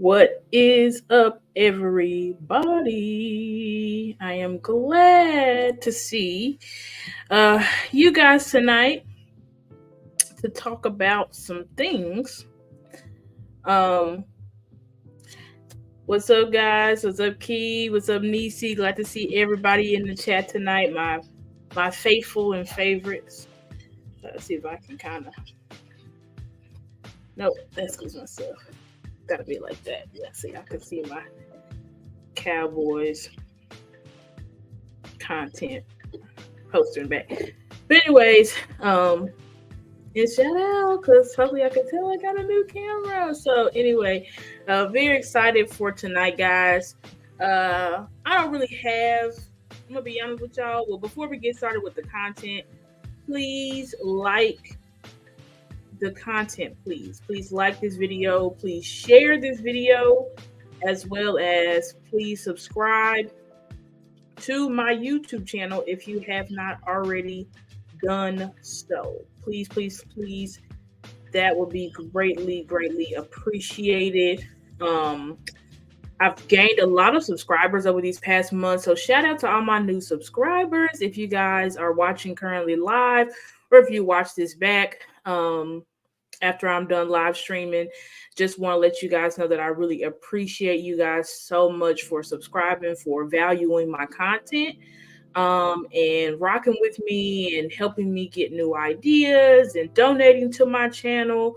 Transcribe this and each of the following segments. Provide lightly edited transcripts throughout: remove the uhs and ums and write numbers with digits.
What is up, everybody? I am glad to see you guys tonight to talk about some things. Um, what's up, guys? What's up, Key? What's up, Nisi? Glad to see everybody in the chat tonight. My faithful and favorites. Let's see if I can kind of. Nope, that's close myself. Gotta be like that. Yeah, see, I can see my Cowboys content posting back. But anyways, and shout out because hopefully I can tell I got a new camera. So anyway, very excited for tonight, guys. I don't really have. I'm gonna be honest with y'all. Well, before we get started with the content, please like the content. Please like this video. Please share this video, as well as please subscribe to my YouTube channel if you have not already done so. Please, that would be greatly appreciated. I've gained a lot of subscribers over these past months, so shout out to all my new subscribers. If you guys are watching currently live, or if you watch this back after I'm done live streaming, just want to let you guys know that I really appreciate you guys so much for subscribing, for valuing my content, and rocking with me and helping me get new ideas and donating to my channel.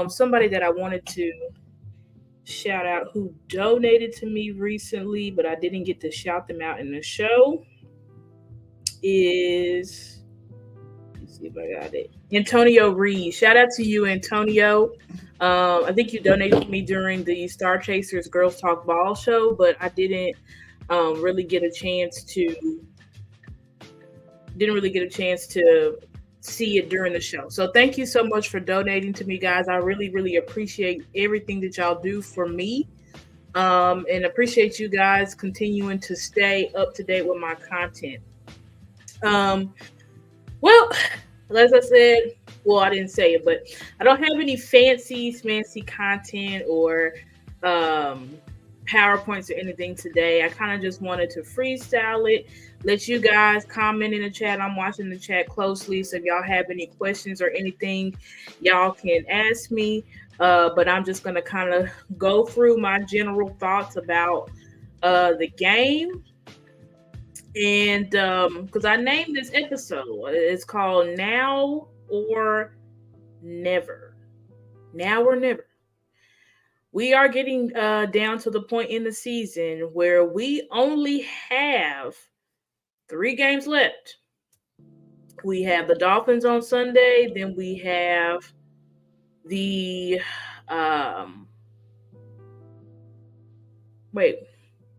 Somebody that I wanted to shout out who donated to me recently, but I didn't get to shout them out in the show is, let's see if I got it, Antonio Reed. Shout out to you, Antonio. I think you donated to me during the Star Chasers Girls Talk Ball show, but I didn't really get a chance to see it during the show. So thank you so much for donating to me, guys. I really appreciate everything that y'all do for me, and appreciate you guys continuing to stay up to date with my content. Well, as I said, well, I didn't say it, but I don't have any fancy content or PowerPoints or anything today. I kind of just wanted to freestyle it, let you guys comment in the chat. I'm watching the chat closely, so if y'all have any questions or anything, y'all can ask me. But I'm just going to kind of go through my general thoughts about the game. And because I named this episode, it's called Now or Never. Now or Never. We are getting down to the point in the season where we only have 3 games left. We have the Dolphins on Sunday, then we have the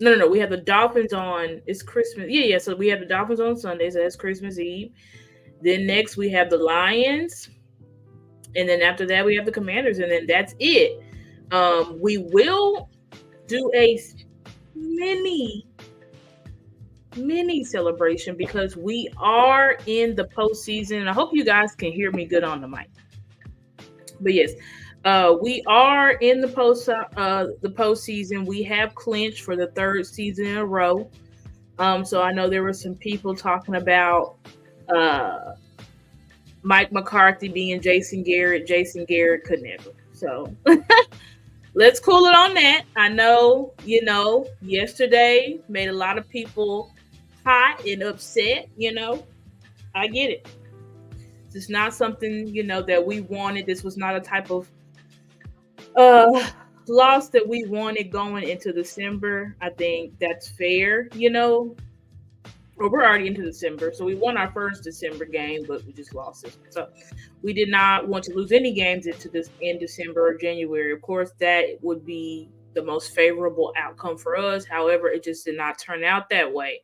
No. We have the Dolphins on, it's Christmas. Yeah. So we have the Dolphins on Sunday, so that's Christmas Eve. Then next we have the Lions. And then after that we have the Commanders, and then that's it. We will do a mini celebration because we are in the postseason. I hope you guys can hear me good on the mic. But yes, we are in the postseason. We have clinched for the 3rd season in a row. So I know there were some people talking about Mike McCarthy being Jason Garrett. Jason Garrett could never. So let's cool it on that. I know, yesterday made a lot of people hot and upset. I get it. It's not something, that we wanted. This was not a type of loss that we wanted going into December. I think that's fair, Well, we're already into December, so we won our first December game, but we just lost it. So we did not want to lose any games in December or January. Of course, that would be the most favorable outcome for us. However, it just did not turn out that way.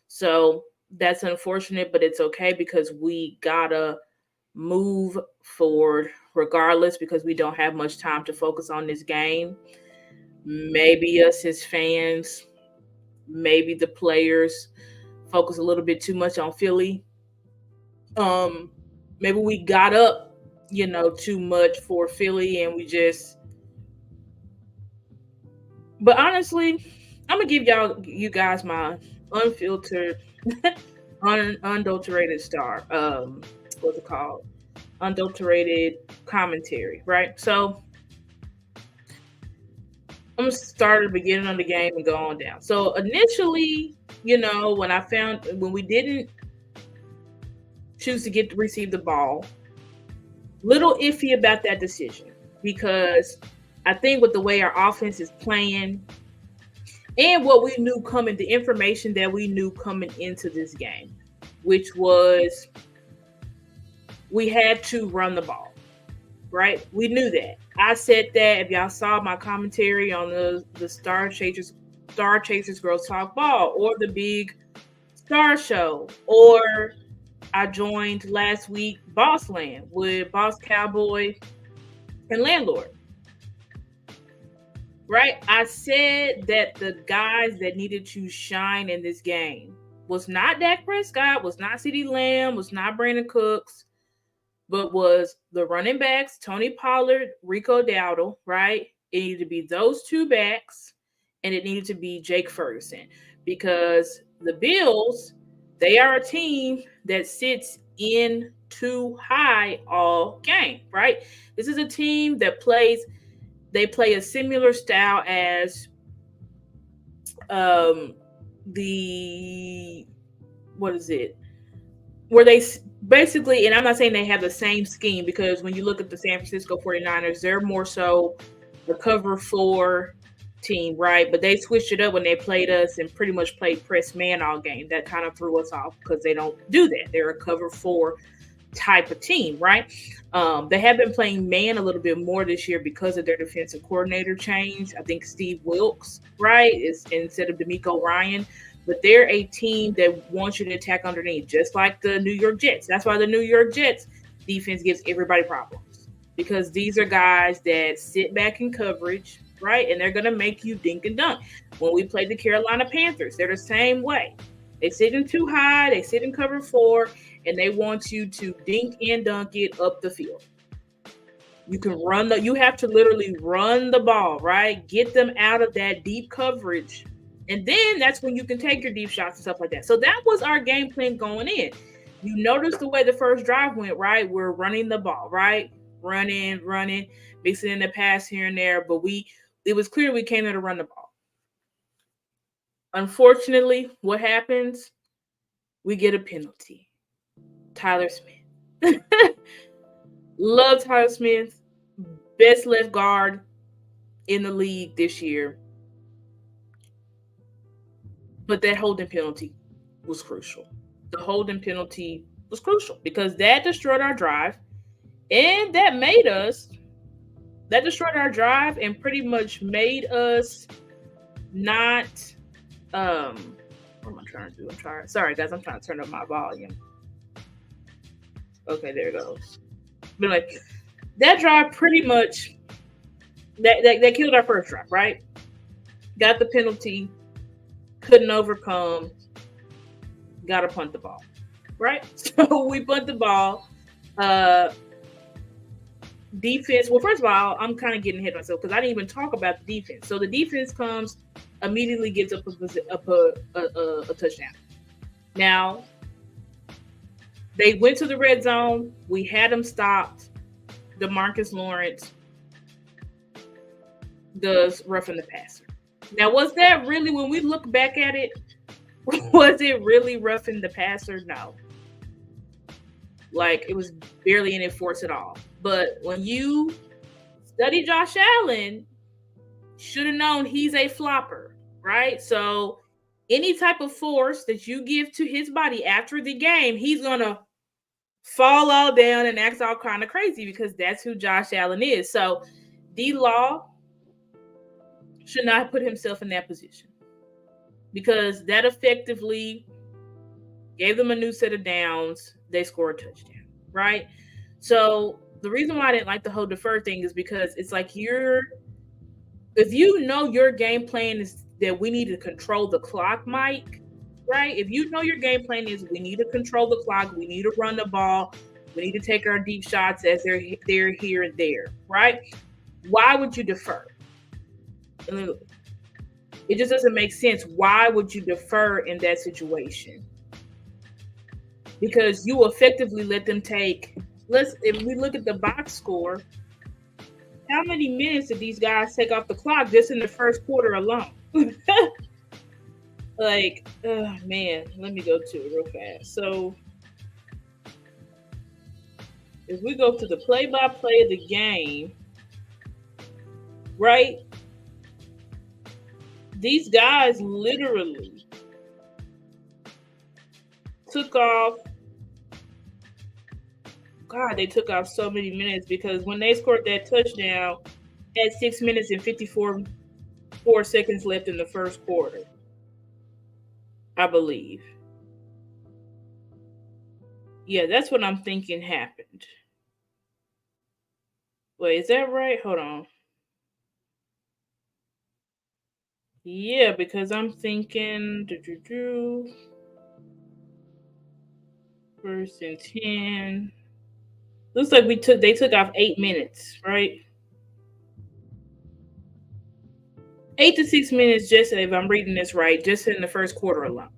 So that's unfortunate, but it's okay because we gotta move forward regardless, because we don't have much time to focus on this game. Maybe us as fans, maybe the players focus a little bit too much on Philly. Maybe we got up, too much for Philly, and we just But honestly, I'm gonna give you guys my unfiltered, unadulterated what's it called? Unadulterated commentary, right? So I'm gonna start at the beginning of the game and go on down. So initially, when we didn't choose to receive the ball, little iffy about that decision because I think with the way our offense is playing and what we knew coming, the information that we knew coming into this game, which was we had to run the ball, right? We knew that. I said that. If y'all saw my commentary on the Star Chasers Girls Talk Ball or the Big Star Show, or I joined last week Boss Land with Boss Cowboy and Landlord. Right? I said that the guys that needed to shine in this game was not Dak Prescott, was not CeeDee Lamb, was not Brandon Cooks, but was the running backs, Tony Pollard, Rico Dowdle, right? It needed to be those two backs, and it needed to be Jake Ferguson because the Bills, they are a team that sits in too high all game, right? This is a team that they play a similar style as where they basically, and I'm not saying they have the same scheme because when you look at the San Francisco 49ers, they're more so the cover 4 team, right? But they switched it up when they played us and pretty much played press man all game. That kind of threw us off because they don't do that. They're a cover 4 type of team, right? They have been playing man a little bit more this year because of their defensive coordinator change. I think Steve Wilkes, right, is instead of D'Amico Ryan. But they're a team that wants you to attack underneath, just like the New York Jets. That's why the New York Jets defense gives everybody problems because these are guys that sit back in coverage, right? And they're going to make you dink and dunk. When we played the Carolina Panthers, they're the same way. They sit in too high, they sit in cover 4, and they want you to dink and dunk it up the field. You have to literally run the ball, right? Get them out of that deep coverage. And then that's when you can take your deep shots and stuff like that. So that was our game plan going in. You notice the way the first drive went, right? We're running the ball, right? Running, mixing in the pass here and there. But it was clear we came there to run the ball. Unfortunately, what happens? We get a penalty. Tyler Smith. Love Tyler Smith. Best left guard in the league this year. But that holding penalty was crucial. The holding penalty was crucial because that destroyed our drive. And that destroyed our drive and pretty much made us not what am I trying to do? Sorry guys, I'm trying to turn up my volume. Okay, there it goes. But like that drive pretty much that killed our first drive, right? Got the penalty, couldn't overcome, gotta punt the ball. Right? So we punt the ball. Defense. Well, first of all, I'm kind of getting ahead of myself because I didn't even talk about the defense. So the defense comes, immediately gives up a touchdown. Now, they went to the red zone. We had them stopped. DeMarcus Lawrence does roughing the passer. Now, was that really, when we look back at it, was it really roughing the passer? No. Like, it was barely any force at all. But when you study Josh Allen, should have known he's a flopper, right? So any type of force that you give to his body after the game, he's going to fall all down and act all kind of crazy because that's who Josh Allen is. So D-Law should not put himself in that position because that effectively gave them a new set of downs. They scored a touchdown, right? So the reason why I didn't like the whole defer thing is because it's like if you know your game plan is that we need to control the clock, Mike, right? If you know your game plan is we need to control the clock, we need to run the ball, we need to take our deep shots as they're here and there, right? Why would you defer? It just doesn't make sense. Why would you defer in that situation? Because you effectively let them take, if we look at the box score, how many minutes did these guys take off the clock just in the first quarter alone? Like, oh man, let me go to it real fast. So if we go to the play-by-play of the game, right? These guys literally took off. God, they took off so many minutes, because when they scored that touchdown, had 6 minutes and 54 seconds left in the first quarter, I believe. Yeah, that's what I'm thinking happened. Wait, is that right? Hold on. Yeah, because I'm thinking first and 10. Looks like they took off 8 minutes, right? 8 to 6 minutes, just if I'm reading this right, just in the first quarter alone.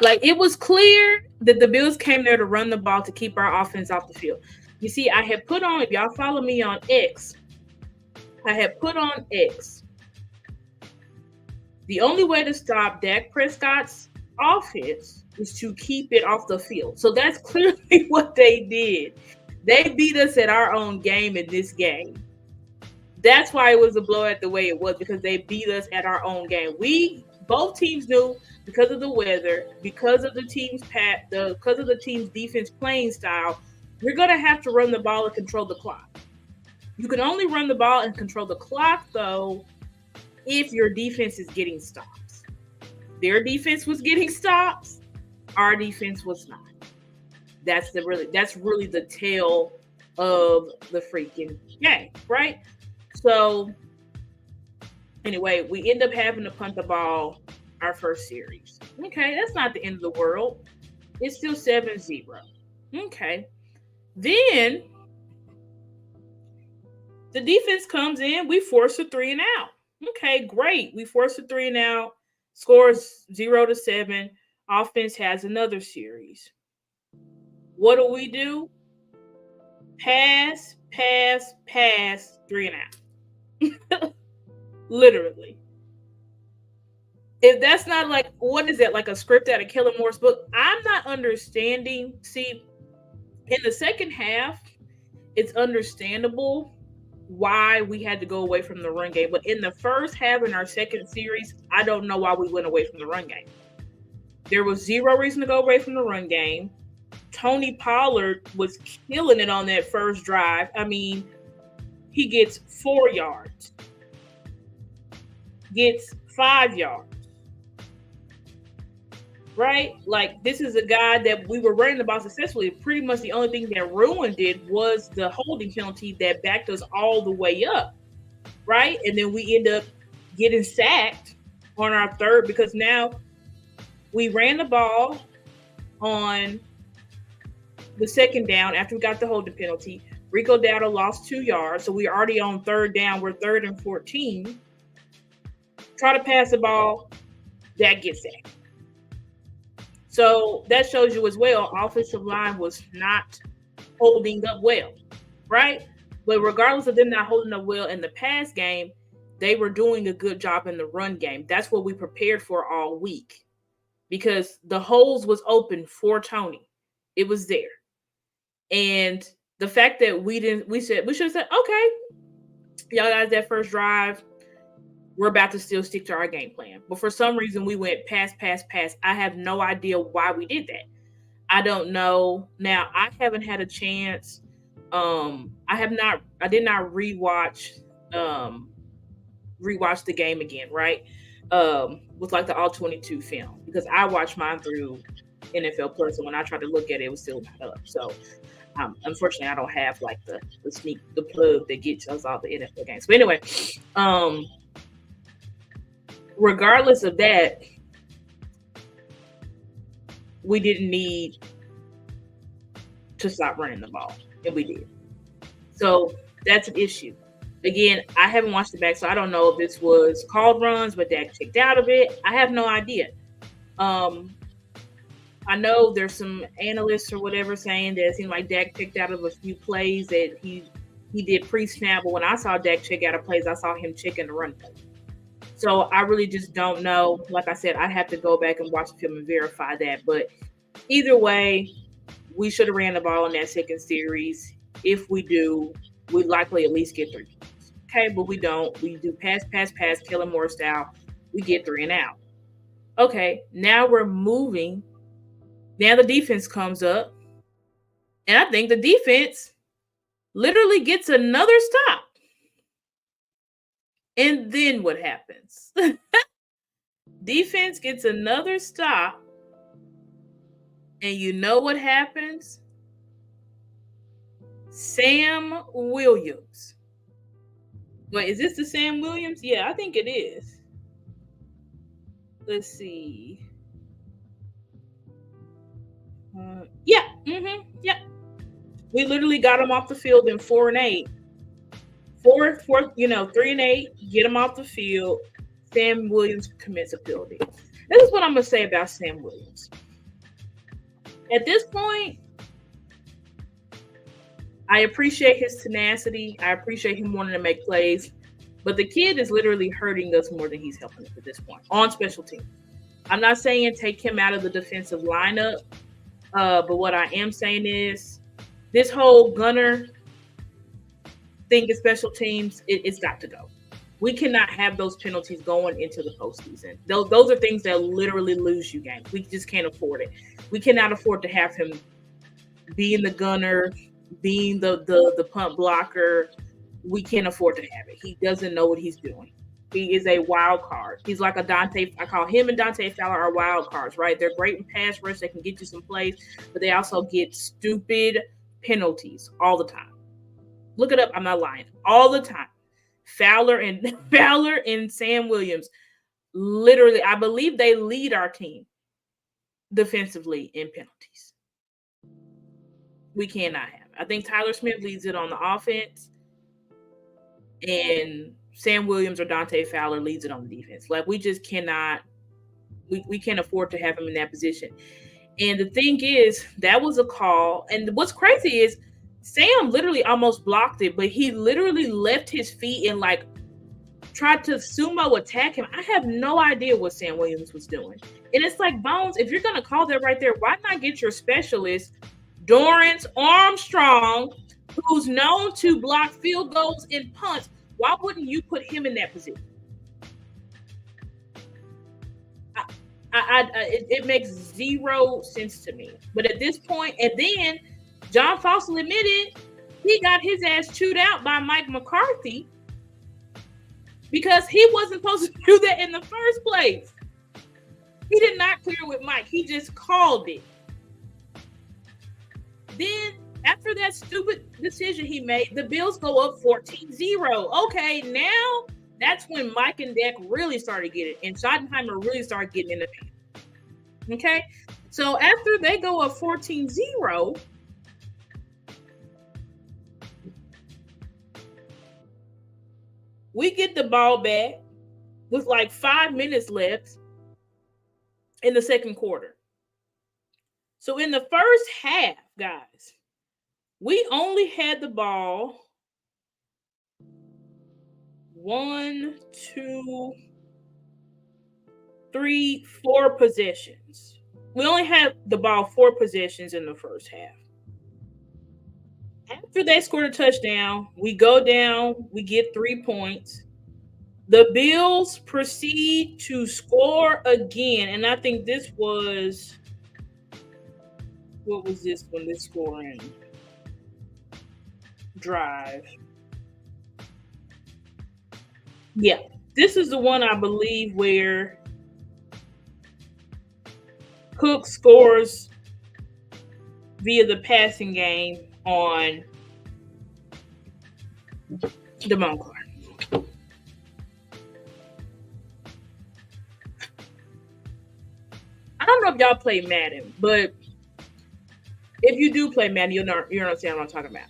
Like, it was clear that the Bills came there to run the ball to keep our offense off the field. You see, I had put on, if y'all follow me on X, I had put on X. The only way to stop Dak Prescott's offense is to keep it off the field. So that's clearly what they did. They beat us at our own game in this game. That's why it was a blowout the way it was, because they beat us at our own game. Both teams knew, because of the weather, because of the team's defense playing style, you're going to have to run the ball and control the clock. You can only run the ball and control the clock, though, if your defense is getting stops. Their defense was getting stops. Our defense was not. That's really the tale of the freaking game, right? So anyway, we end up having to punt the ball our first series. Okay, that's not the end of the world. It's still 7-0. Okay. Then the defense comes in. We force a 3 and out. Okay, great. We force a 3 and out. Scores 0-7. Offense has another series. What do? Pass, 3 and out. Literally. If that's not like, what is that, like a script out of Kellen Moore's book? I'm not understanding. See, in the second half, it's understandable why we had to go away from the run game. But in the first half, in our second series, I don't know why we went away from the run game. There was zero reason to go away from the run game. Tony Pollard was killing it on that first drive. I mean, he gets 4 yards, gets 5 yards. Right? Like, this is a guy that we were running the ball successfully. Pretty much the only thing that ruined it was the holding penalty that backed us all the way up. Right? And then we end up getting sacked on our third, because now we ran the ball on the second down after we got the holding penalty. Rico Dowdle lost 2 yards. So we're already on third down. We're 3rd and 14. Try to pass the ball. That gets sacked. So that shows you as well, offensive line was not holding up well, right? But regardless of them not holding up well in the pass game, they were doing a good job in the run game. That's what we prepared for all week, because the holes was open for Tony. It was there. And the fact that we should have said, okay, y'all guys, that first drive, we're about to still stick to our game plan. But for some reason, we went pass. I have no idea why we did that. I don't know. Now, I haven't had a chance. I did not rewatch the game again, right? With like the all 22 film, because I watched mine through NFL Plus, and when I tried to look at it, it was still not up. So unfortunately, I don't have like the plug that gets us all the NFL games. But anyway, regardless of that, we didn't need to stop running the ball, and we did. So that's an issue. Again, I haven't watched it back, so I don't know if this was called runs, but Dak checked out of it. I have no idea. I know there's some analysts or whatever saying that it seemed like Dak checked out of a few plays that he did pre-snap, but when I saw Dak check out of plays, I saw him checking the run play. So I really just don't know. Like I said, I have to go back and watch the film and verify that. But either way, we should have ran the ball in that second series. If we do, we likely at least get 3 points. Okay, but we don't. We do pass, Kellen Moore style. We get 3 and out. Okay, now we're moving. Now the defense comes up. And I think the defense literally gets another stop. And then what happens? Defense gets another stop. And you know what happens? Sam Williams. Wait, is this the Sam Williams? Yeah, I think it is. Let's see. Yeah. We literally got him off the field in 4 and 8. 3 and 8, get him off the field. Sam Williams commits a penalty. This is what I'm going to say about Sam Williams. At this point, I appreciate his tenacity. I appreciate him wanting to make plays. But the kid is literally hurting us more than he's helping us at this point on special teams. I'm not saying take him out of the defensive lineup. But what I am saying is this whole gunner thing in special teams, it's got to go. We cannot have those penalties going into the postseason. Those are things that literally lose you games. We just can't afford it. We cannot afford to have him being the gunner, being the punt blocker. We can't afford to have it. He doesn't know what he's doing. He is a wild card. He's like a Dante. I call him and Dante Fowler are wild cards, right? They're great in pass rush. They can get you some plays, but they also get stupid penalties all the time. Look it up. I'm not lying. All the time. Fowler and Sam Williams, literally, I believe they lead our team defensively in penalties. We cannot have it. I think Tyler Smith leads it on the offense, and Sam Williams or Dante Fowler leads it on the defense. Like, we just cannot, we can't afford to have him in that position. And the thing is, that was a call. And what's crazy is Sam literally almost blocked it, but he literally left his feet and like tried to sumo attack him. I have no idea what Sam Williams was doing. And it's like, Bones, if you're going to call that right there, why not get your specialist, Dorrance Armstrong, who's known to block field goals and punts? Why wouldn't you put him in that position? It makes zero sense to me. But at this point, and then John Fossil admitted he got his ass chewed out by Mike McCarthy because he wasn't supposed to do that in the first place. He did not clear with Mike. He just called it. Then, after that stupid decision he made, the Bills go up 14-0. Okay, now that's when Mike and Dak really started getting it, and Schottenheimer really started getting in the paint. Okay? So after they go up 14-0, we get the ball back with like 5 minutes left in the second quarter. So in the first half, guys, we only had the ball 1, 2, 3, 4 possessions. We only had the ball 4 possessions in the first half. After they scored a touchdown, we go down, we get 3 points. The Bills proceed to score again. And I think this was, what was this one? This scoring drive. Yeah, this is the one I believe where Cook scores via the passing game on Damone Clark. I don't know if y'all play Madden, but if you do play Madden, you'll understand what I'm talking about.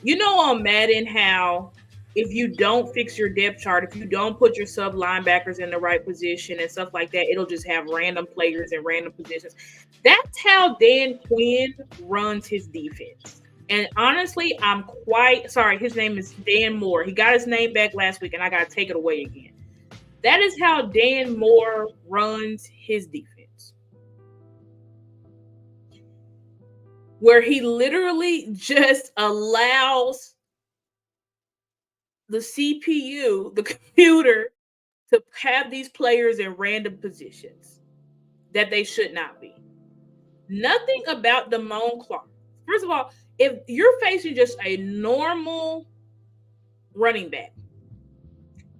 You know on Madden how if you don't fix your depth chart, if you don't put your sub linebackers in the right position and stuff like that, it'll just have random players in random positions. That's how Dan Quinn runs his defense. And honestly, I'm quite sorry. His name is Dan Moore. He got his name back last week, and I got to take it away again. That is how Dan Moore runs his defense. Where he literally just allows the CPU, the computer, to have these players in random positions that they should not be. Nothing about Damone Clark. First of all, if you're facing just a normal running back,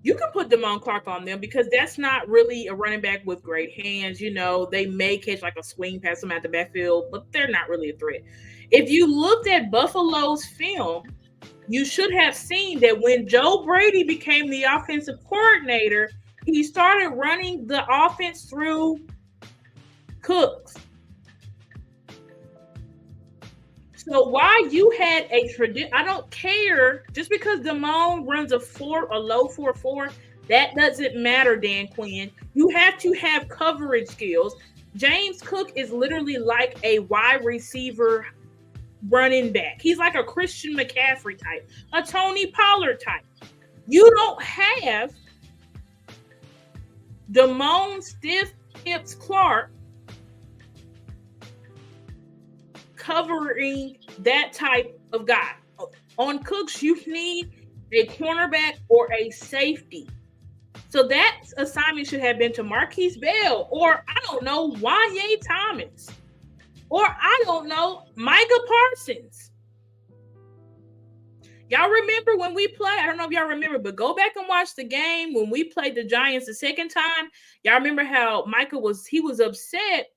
you can put Damone Clark on them because that's not really a running back with great hands. You know, they may catch like a swing pass them out the backfield, but they're not really a threat. If you looked at Buffalo's film, you should have seen that when Joe Brady became the offensive coordinator, he started running the offense through Cooks. So why you had a tradition? I don't care. Just because Damone runs a low 4.4, that doesn't matter, Dan Quinn. You have to have coverage skills. James Cook is literally like a wide receiver running back. He's like a Christian McCaffrey type, a Tony Pollard type. You don't have Damone Stiff Hips Clark covering that type of guy. On Cooks, you need a cornerback or a safety. So that assignment should have been to Marquise Bell, or I don't know, Wanye Thomas, or I don't know, Micah Parsons. Y'all remember when we played? I don't know if y'all remember, but go back and watch the game when we played the Giants the second time. Y'all remember how Micah was upset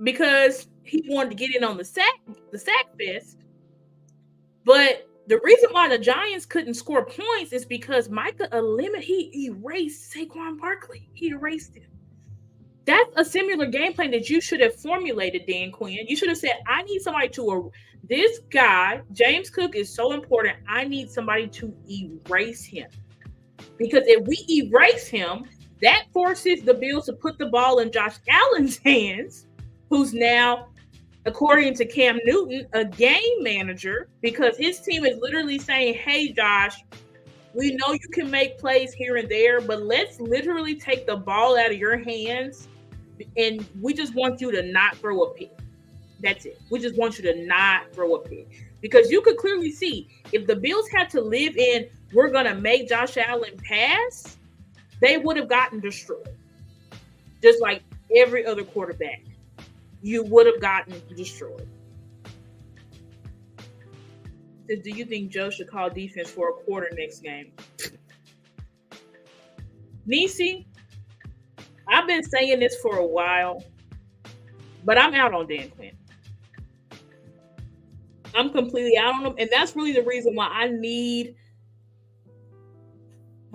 because he wanted to get in on the sack fest. But the reason why the Giants couldn't score points is because Micah he erased Saquon Barkley. He erased him. That's a similar game plan that you should have formulated, Dan Quinn. You should have said, I need somebody this guy, James Cook, is so important. I need somebody to erase him. Because if we erase him, that forces the Bills to put the ball in Josh Allen's hands, who's now, according to Cam Newton, a game manager, because his team is literally saying, hey, Josh, we know you can make plays here and there, but let's literally take the ball out of your hands, and we just want you to not throw a pick. That's it. We just want you to not throw a pick. Because you could clearly see, if the Bills had to live in, we're going to make Josh Allen pass, they would have gotten destroyed. Just like every other quarterback. You would have gotten destroyed. Says, do you think Joe should call defense for a quarter next game? Nisi, I've been saying this for a while, but I'm out on Dan Quinn. I'm completely out on him, and that's really the reason why I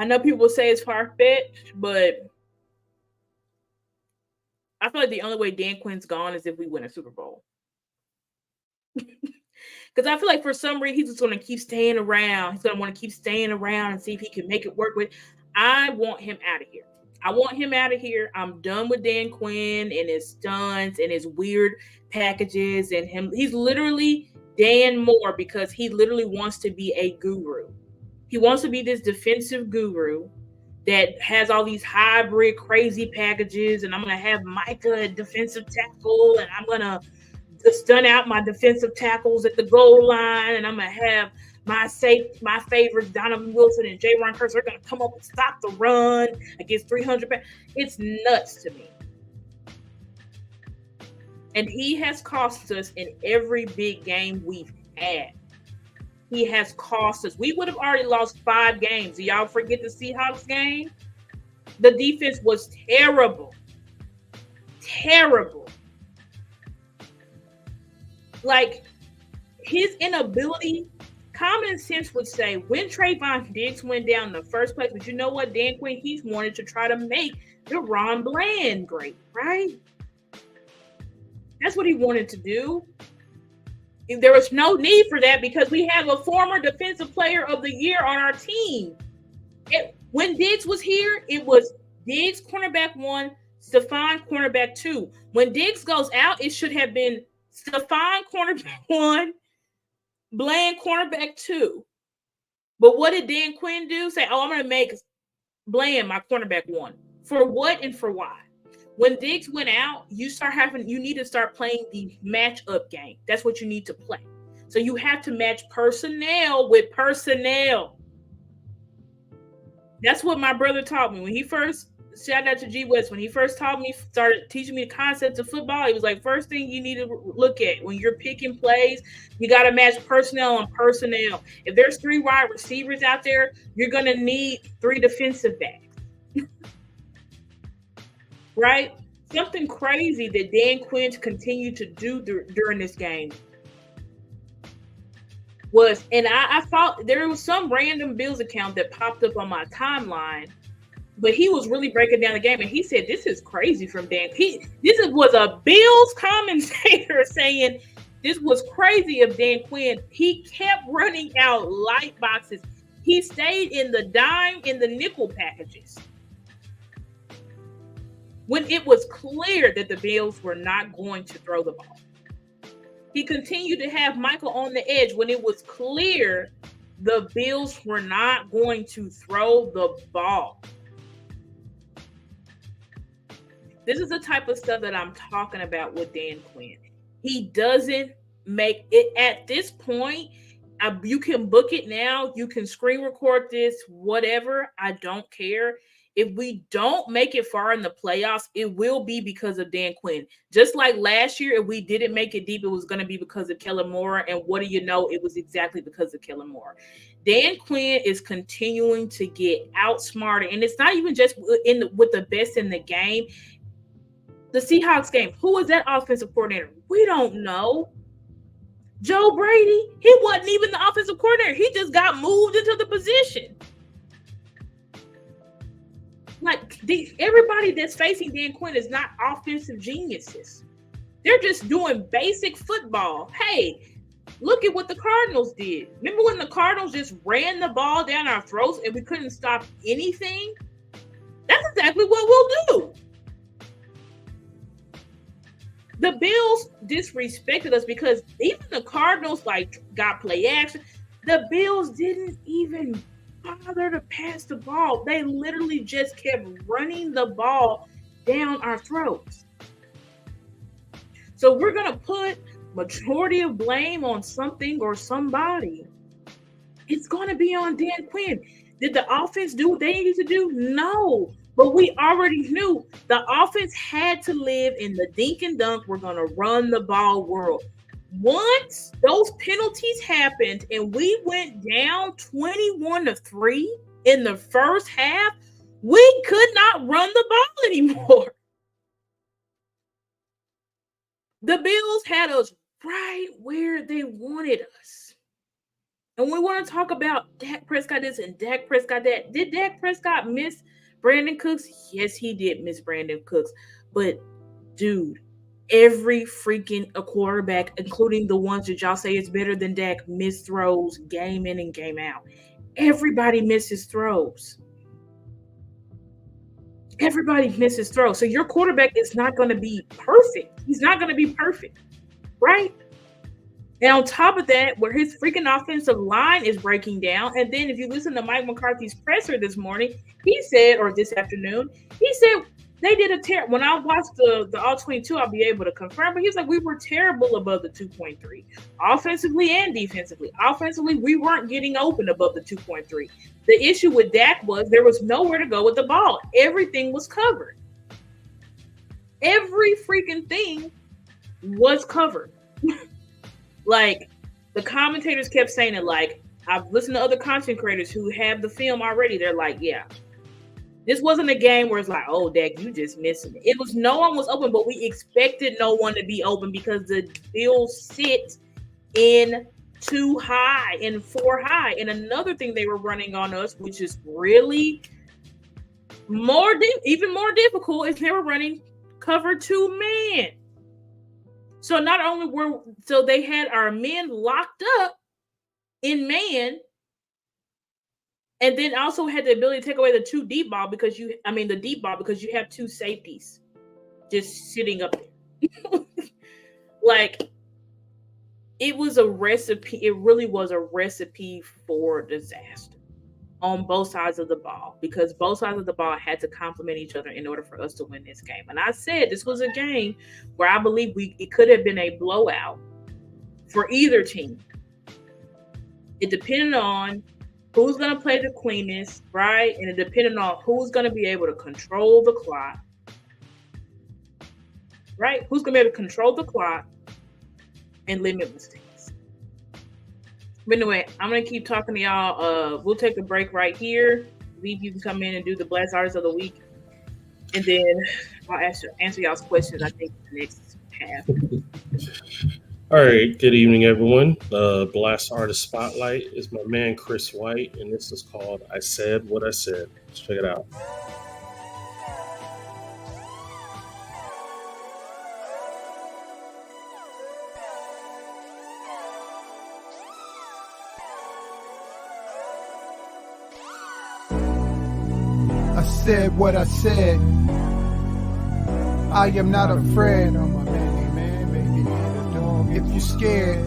know people say it's far-fetched, but I feel like the only way Dan Quinn's gone is if we win a Super Bowl. Because I feel like for some reason he's just going to keep staying around. He's going to want to keep staying around and see if he can make it work with. I want him out of here. I'm done with Dan Quinn and his stunts and his weird packages and him. He's literally Dan Moore because he literally wants to be a guru. He wants to be this defensive guru that has all these hybrid crazy packages, and I'm going to have Micah at defensive tackle, and I'm going to stun out my defensive tackles at the goal line, and I'm going to have my favorites, Donovan Wilson and J. Ron Kurtz, are going to come up and stop the run against 300 pounds. It's nuts to me. And he has cost us in every big game we've had. He has cost us. We would have already lost 5 games. Do y'all forget the Seahawks game? The defense was terrible. Terrible. Like, his inability, common sense would say, when Trayvon Diggs went down in the first place, but you know what, Dan Quinn, he's wanted to try to make DaRon Bland great, right? That's what he wanted to do. There was no need for that because we have a former defensive player of the year on our team. When Diggs was here, it was Diggs cornerback 1, Stephon cornerback 2. When Diggs goes out, it should have been Stephon cornerback 1, Bland cornerback 2. But what did Dan Quinn do? Say, oh, I'm going to make Bland my cornerback 1. For what and for why? When Diggs went out, you need to start playing the matchup game. That's what you need to play. So you have to match personnel with personnel. That's what my brother taught me when he first, shout out to G West, when he first started teaching me the concepts of football. He was like, first thing you need to look at when you're picking plays, you got to match personnel on personnel. If there's 3 wide receivers out there, you're going to need 3 defensive backs. Right? Something crazy that Dan Quinn continued to do during this game was, and I thought there was some random Bills account that popped up on my timeline, but he was really breaking down the game, and he said, this is crazy from Dan. Was a Bills commentator saying this was crazy of Dan Quinn. He kept running out light boxes. He stayed in the dime, in the nickel packages, when it was clear that the Bills were not going to throw the ball. He continued to have Michael on the edge when it was clear the Bills were not going to throw the ball. This is the type of stuff that I'm talking about with Dan Quinn. He doesn't make it at this point. You can book it now. You can screen record this, whatever. I don't care. If we don't make it far in the playoffs, it will be because of Dan Quinn. Just like last year, if we didn't make it deep, it was going to be because of Kellen Moore. And what do you know? It was exactly because of Kellen Moore. Dan Quinn is continuing to get outsmarted. And it's not even just with the best in the game. The Seahawks game, who was that offensive coordinator? We don't know. Joe Brady, he wasn't even the offensive coordinator. He just got moved into the position. Like, everybody that's facing Dan Quinn is not offensive geniuses. They're just doing basic football. Hey, look at what the Cardinals did. Remember when the Cardinals just ran the ball down our throats and we couldn't stop anything? That's exactly what we'll do. The Bills disrespected us because even the Cardinals got play action. The Bills didn't even bother to pass the ball. They literally just kept running the ball down our throats. So we're going to put majority of blame on something or somebody. It's going to be on Dan Quinn. Did the offense do what they needed to do? No. But we already knew the offense had to live in the dink and dunk. We're going to run the ball world. Once those penalties happened and we went down 21-3 in the first half, we could not run the ball anymore. The Bills had us right where they wanted us. And we want to talk about Dak Prescott this and Dak Prescott that. Did Dak Prescott miss Brandon Cooks? Yes, he did miss Brandon Cooks. But, dude, every freaking quarterback, including the ones that y'all say is better than Dak, miss throws game in and game out. Everybody misses throws. Everybody misses throws. So your quarterback is not going to be perfect. He's not going to be perfect, right? And on top of that, where his freaking offensive line is breaking down, and then if you listen to Mike McCarthy's presser this morning, he said, or this afternoon, he said they did a terrible. When I watched the All 22, I'll be able to confirm, but he's like, we were terrible above the 2.3, offensively and defensively. Offensively, we weren't getting open above the 2.3. The issue with Dak was there was nowhere to go with the ball. Everything was covered. Every freaking thing was covered. Like, the commentators kept saying it. Like, I've listened to other content creators who have the film already. They're like, yeah, this wasn't a game where it's like, oh, Dak, you just missing it. It was no one was open, but we expected no one to be open because the Bills sit in 2 high and 4 high. And another thing they were running on us, which is really even more difficult, is they were running cover 2 man. So not only they had our men locked up in man, and then also had the ability to take away the deep ball because you have two safeties just sitting up there. Like, it was a recipe. It really was a recipe for disaster on both sides of the ball, because both sides of the ball had to complement each other in order for us to win this game. And I said this was a game where I believe it could have been a blowout for either team. It depended on who's going to play the cleanest, right? And it depended on who's going to be able to control the clock, right? Who's going to be able to control the clock and limit mistakes. But anyway, I'm going to keep talking to y'all. We'll take a break right here. Leave, you can come in and do the Blast Artist of the Week. And then I'll answer y'all's questions, I think, in the next half. All right. Good evening, everyone. The Blast Artist Spotlight is my man, Chris White, and this is called I Said What I Said. Let's check it out. I said what I said. I am not afraid. I'm a manly man, baby, get a dog if you're scared.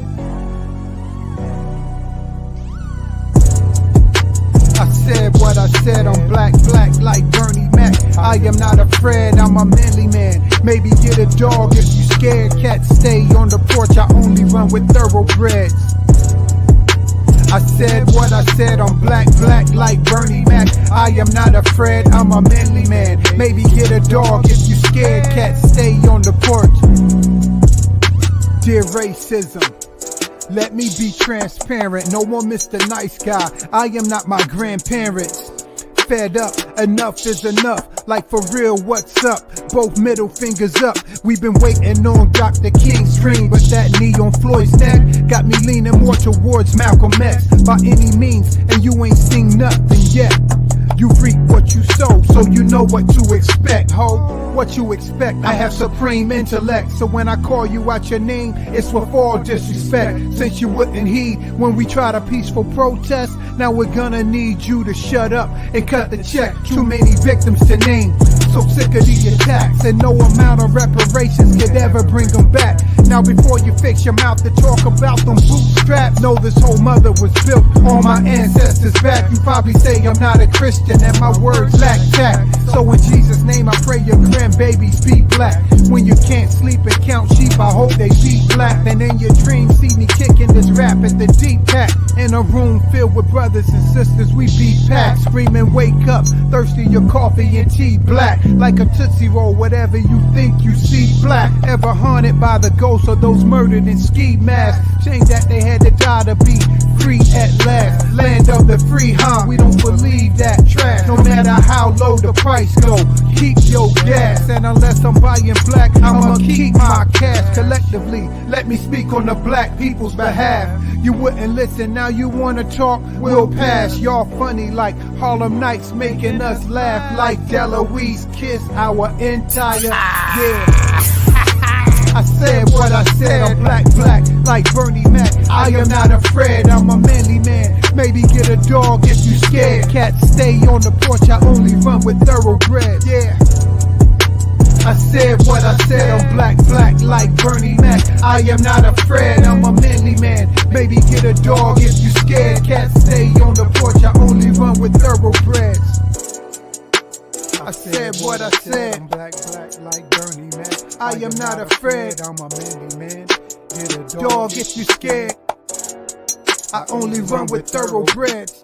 I said what I said on black like Bernie Mac. I am not afraid, I'm a manly man. Maybe get a dog if you scared. Cats stay on the porch, I only run with thoroughbreds. I said what I said on black like Bernie Mac. I am not afraid, I'm a manly man. Maybe get a dog if you scared. Cats stay on the porch. Dear racism, let me be transparent. No more Mr. Nice Guy. I am not my grandparents. Fed up, enough is enough. Like for real, what's up? Both middle fingers up. We've been waiting on Dr. King's dream, but that knee on Floyd's neck got me leaning more towards Malcolm X by any means, and you ain't seen nothing yet. You reap what you sow, so you know what to expect, ho. What you expect, I have supreme intellect. So when I call you out your name, it's with all disrespect. Since you wouldn't heed when we tried a peaceful protest, now we're gonna need you to shut up and cut the check. Too many victims to name, so sick of the attacks, and no amount of reparations could ever bring them back. Now before you fix your mouth to talk about them bootstraps, know this whole mother was built on my ancestors' back. You probably say I'm not a Christian and my words lack tact. So in Jesus' name I pray your grandbabies be black. When you can't sleep and count sheep, I hope they be black. And in your dreams see me kicking this rap at the deep pack. In a room filled with brothers and sisters, we be packed. Screaming wake up, thirsty your coffee and tea black. Like a Tootsie Roll, whatever you think you see black. Ever haunted by the ghosts of those murdered in ski masks. Shame that they had to die to be free at last. Land of the free, huh? We don't believe that trash. No matter how low the price go, keep your gas. And unless I'm buying black, I'ma keep my cash. Collectively, let me speak on the black people's behalf. You wouldn't listen, now you wanna talk, we'll pass. Y'all funny like Harlem Nights, making us laugh like Deloise Kiss our entire, yeah. I said what I said on black like Bernie Mac. I am not afraid, I'm a manly man. Maybe get a dog if you scared. Cats stay on the porch, I only run with thoroughbreds, yeah. I said what I said on black like Bernie Mac. I am not afraid, I'm a manly man. Maybe get a dog if you scared. Cats stay on the porch, I only run with thoroughbreds. I said what I said on black like Bernie Mac. I am not afraid, I'm a manly man. Get a dog if you scared. I only run with thoroughbreds.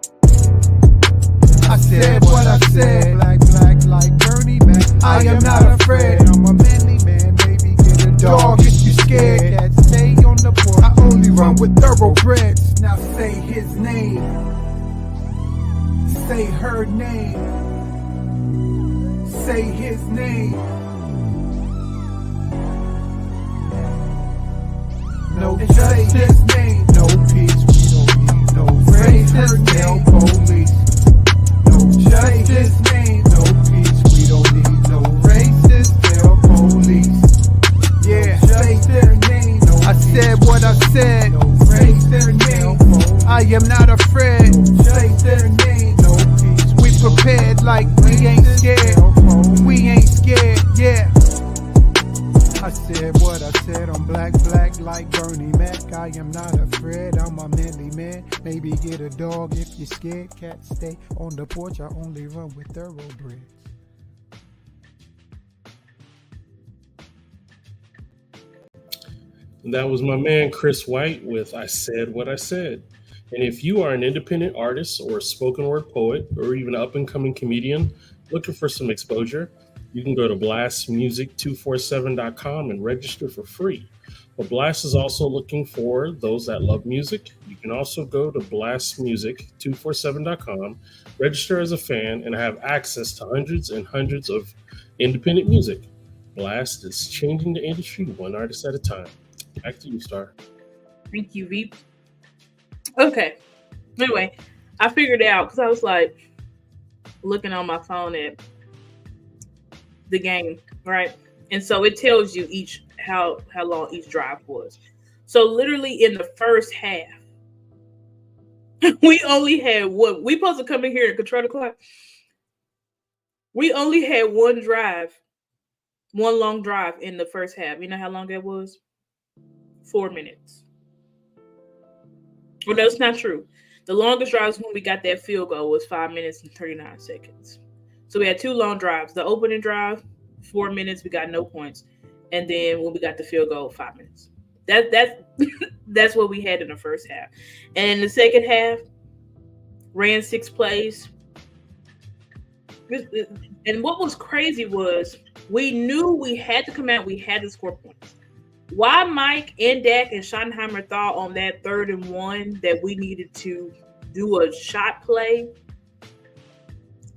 I said what I said, black like Bernie Mac. I am not afraid, I'm a manly man. Maybe get a dog if you scared. Cats stay on the porch, I only run with thoroughbreds. Now say his name, say her name, say his name. No justice, name, no peace. We don't need no racism, no police. No justice, name, no peace. We don't need no racist, no police. Yeah, say their name. I am not afraid. Say their name. No peace. We prepared like we ain't scared. We ain't scared, yeah. I said what I said, I'm black like Bernie Mac. I am not afraid, I'm a manly man. Maybe get a dog if you're scared. Cat stay on the porch, I only run with thoroughbreds. That was my man Chris White with I Said What I Said. And if you are an independent artist or a spoken word poet or even an up-and-coming comedian looking for some exposure, you can go to blastmusic247.com and register for free. But Blast is also looking for those that love music. You can also go to blastmusic247.com, register as a fan, and have access to hundreds and hundreds of independent music. Blast is changing the industry one artist at a time. Back to you, Star. Thank you, Veep. Okay. Anyway, I figured it out because I was like looking on my phone at the game, right? And so it tells you how long each drive was. So literally in the first half, we only had one. We supposed to come in here and control the clock. We only had one long drive in the first half. You know how long that was? 4 minutes. Well, that's not true. The longest drives when we got that field goal was 5 minutes and 39 seconds. So we had two long drives. The opening drive, 4 minutes, we got no points. And then when we got the field goal, 5 minutes. That's what we had in the first half. And in the second half, ran 6 plays. And what was crazy was we knew we had to come out, we had to score points. Why Mike and Dak and Schottenheimer thought on that 3rd and 1 that we needed to do a shot play.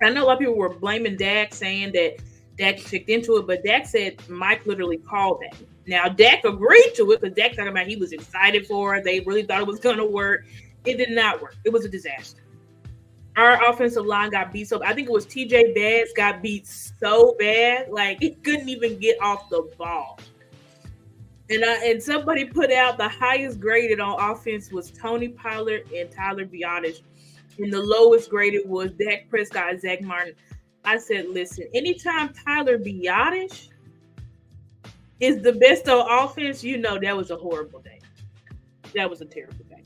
I know a lot of people were blaming Dak, saying that Dak kicked into it, but Dak said Mike literally called that. Now, Dak agreed to it because Dak talking about he was excited for it. They really thought it was going to work. It did not work. It was a disaster. Our offensive line got beat so I think it was TJ Bass got beat so bad, like he couldn't even get off the ball. And somebody put out the highest graded on offense was Tony Pollard and Tyler Biotish. And the lowest graded was Dak Prescott and Zach Martin. I said, listen, anytime Tyler Biotish is the best on offense, you know that was a horrible day. That was a terrible day.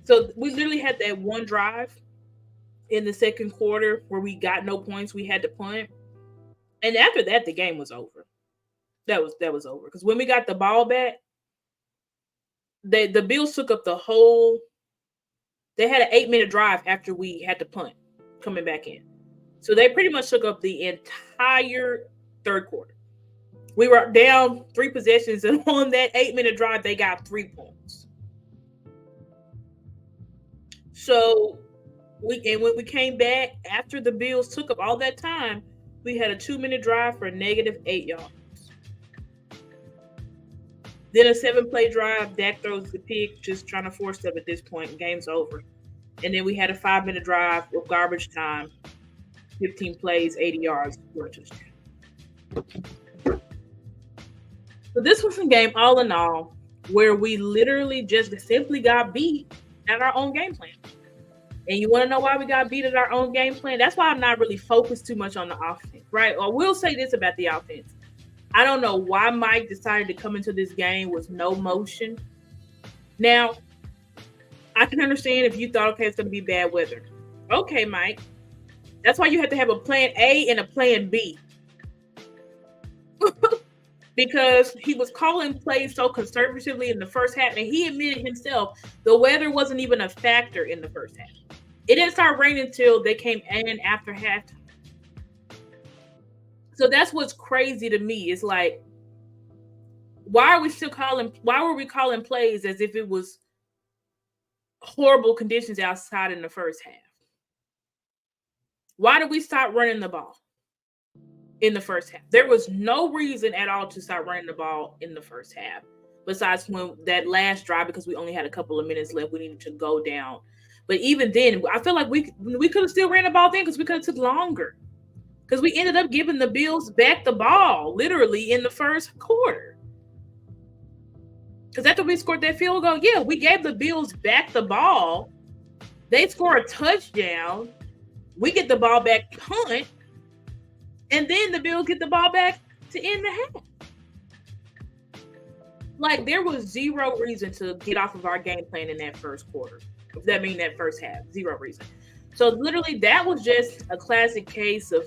So we literally had that one drive in the second quarter where we got no points. We had to punt. And after that, the game was over. That was over. Because when we got the ball back, the Bills took up the whole. They had an 8-minute drive after we had to punt coming back in. So they pretty much took up the entire third quarter. We were down 3 possessions, and on that 8-minute drive, they got 3 points. So when we came back after the Bills took up all that time, we had a 2-minute drive for -8 yards. Then a 7-play drive, Dak throws the pick, just trying to force them at this point, and game's over. And then we had a 5-minute drive with garbage time, 15 plays, 80 yards, for a touchdown. So this was a game, all in all, where we literally just simply got beat at our own game plan. And you want to know why we got beat at our own game plan? That's why I'm not really focused too much on the offense, right? Or we'll say this about the offense. I don't know why Mike decided to come into this game with no motion. Now, I can understand if you thought, okay, it's going to be bad weather. Okay, Mike. That's why you have to have a plan A and a plan B. Because he was calling plays so conservatively in the first half, and he admitted himself the weather wasn't even a factor in the first half. It didn't start raining until they came in after halftime. So that's what's crazy to me. It's like, why were we calling plays as if it was horrible conditions outside in the first half? Why did we stop running the ball in the first half? There was no reason at all to start running the ball in the first half, besides when that last drive, because we only had a couple of minutes left, we needed to go down. But even then, I feel like we could have still ran the ball then because we could have took longer. Because we ended up giving the Bills back the ball, literally, in the first quarter. Because after we scored that field goal, yeah, we gave the Bills back the ball. They score a touchdown. We get the ball back, punt, and then the Bills get the ball back to end the half. Like, there was zero reason to get off of our game plan in that first quarter. If that means that first half, zero reason. So literally, that was just a classic case of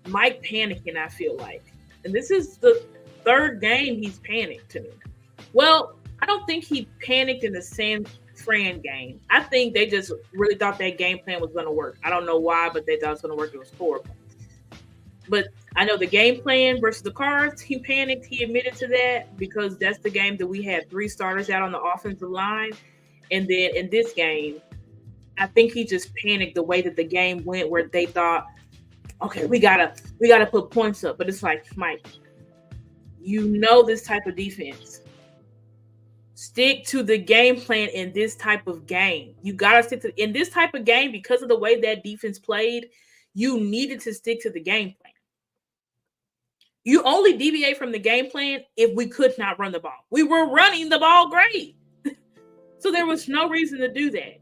Mike panicking, I feel like. And this is the third game he's panicked to me. Well, I don't think he panicked in the San Fran game. I think they just really thought that game plan was going to work. I don't know why, but they thought it was going to work. It was horrible. But I know the game plan versus the Cards, he panicked. He admitted to that because that's the game that we had 3 starters out on the offensive line. And then in this game, I think he just panicked the way that the game went, where they thought, okay, we gotta put points up. But it's like, Mike, you know this type of defense. Stick to the game plan in this type of game. You gotta stick to in this type of game because of the way that defense played. You needed to stick to the game plan. You only deviate from the game plan if we could not run the ball. We were running the ball great. So there was no reason to do that.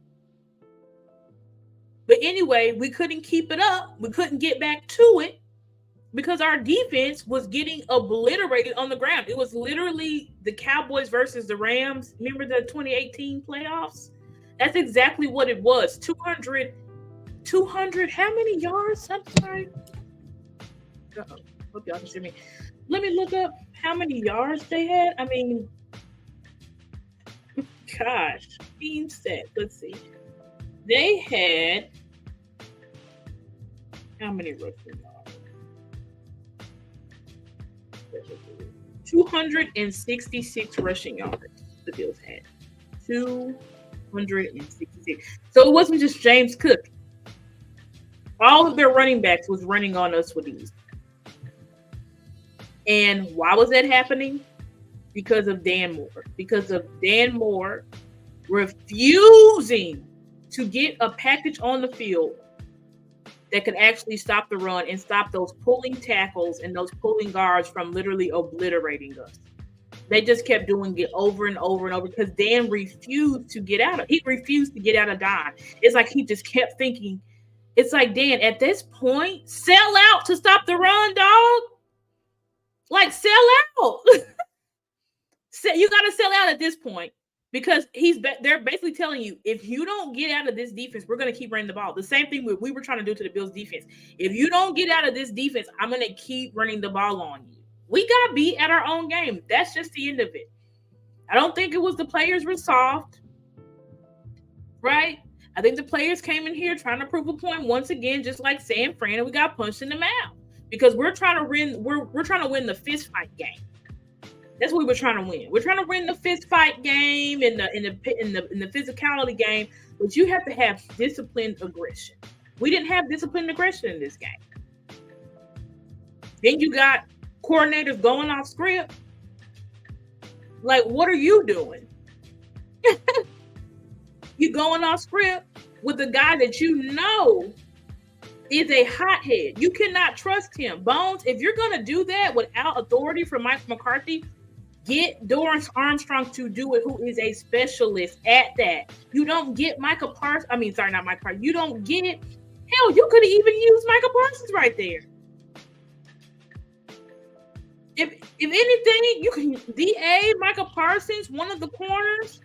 But anyway, we couldn't keep it up. We couldn't get back to it because our defense was getting obliterated on the ground. It was literally the Cowboys versus the Rams. Remember the 2018 playoffs? That's exactly what it was. 200, how many yards? I'm sorry. Uh-oh. Hope y'all can see me. Let me look up how many yards they had. I mean, gosh, team set. Let's see. They had how many rushing yards? 266 rushing yards the Bills had. 266. So it wasn't just James Cook. All of their running backs was running on us with these. And why was that happening? Because of Dan Moore. Because of Dan Moore refusing to get a package on the field that could actually stop the run and stop those pulling tackles and those pulling guards from literally obliterating us. They just kept doing it over and over and over because Dan refused to get out of. He refused to get out of dime. It's like he just kept thinking. It's like, Dan, at this point, sell out to stop the run, dog. Like, sell out. You got to sell out at this point because they're basically telling you, if you don't get out of this defense, we're going to keep running the ball. The same thing we were trying to do to the Bills defense. If you don't get out of this defense, I'm going to keep running the ball on you. We got beat at our own game. That's just the end of it. I don't think it was the players were soft, right? I think the players came in here trying to prove a point once again, just like San Fran, and we got punched in the mouth. Because we're trying to win. We're trying to win the fist fight game. That's what we're trying to win. We're trying to win the fist fight game and the physicality game. But you have to have disciplined aggression. We didn't have disciplined aggression in this game. Then you got coordinators going off script. Like, what are you doing? You going off script with a guy that you know is a hothead. You cannot trust him. Bones, if you're going to do that without authority from Mike McCarthy, get Dorrance Armstrong to do it, who is a specialist at that. You don't get Micah Parsons. I mean, sorry, not Micah Parsons. You don't get, hell, you could have even used Micah Parsons right there. If anything, you can DA Micah Parsons, one of the corners.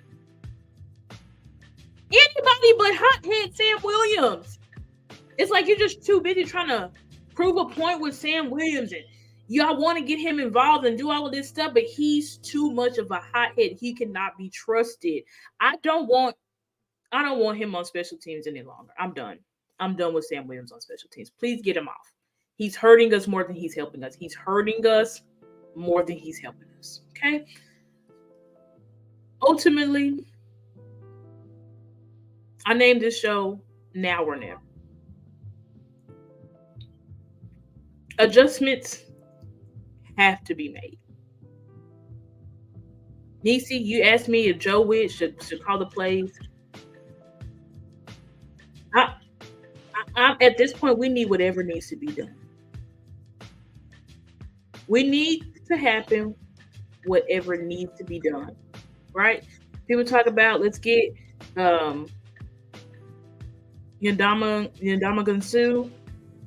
Anybody but hothead Sam Williams. It's like you're just too busy trying to prove a point with Sam Williams and y'all want to get him involved and do all of this stuff, but he's too much of a hothead. He cannot be trusted. I don't want him on special teams any longer. I'm done. I'm done with Sam Williams on special teams. Please get him off. He's hurting us more than he's helping us. He's hurting us more than he's helping us. Okay? Ultimately, I named this show Now or Never. Adjustments have to be made. Nisi, you asked me if Joe Witt should call the plays. I'm at this point, we need whatever needs to be done. We need to happen whatever needs to be done. right? People talk about let's get Ndamukong Suh.